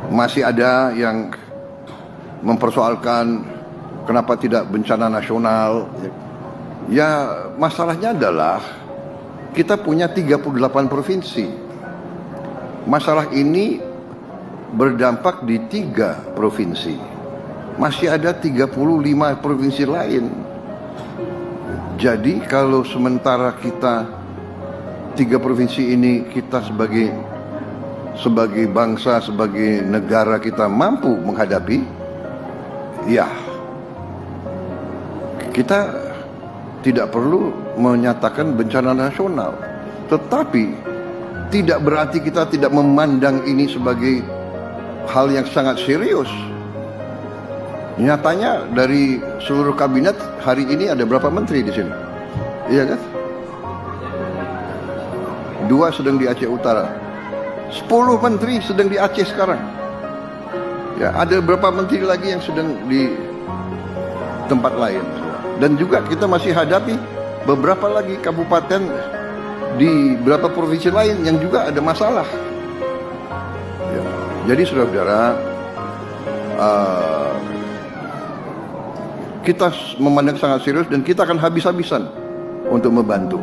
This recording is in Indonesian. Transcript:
Masih ada yang mempersoalkan kenapa tidak bencana nasional. Ya, masalahnya adalah kita punya 38 provinsi. Masalah ini berdampak di 3 provinsi. Masih ada 35 provinsi lain. Jadi kalau sementara kita 3 provinsi ini kita sebagai bangsa, sebagai negara kita mampu menghadapi, ya kita tidak perlu menyatakan bencana nasional. Tetapi tidak berarti kita tidak memandang ini sebagai hal yang sangat serius. Nyatanya dari seluruh kabinet hari ini ada berapa menteri di sini? Iya kan? 2 sedang di Aceh Utara. 10 menteri sedang di Aceh sekarang. Ya, ada berapa menteri lagi yang sedang di tempat lain. Dan juga kita masih hadapi beberapa lagi kabupaten di beberapa provinsi lain yang juga ada masalah. Ya, jadi saudara-saudara, kita memandang sangat serius dan kita akan habis-habisan untuk membantu.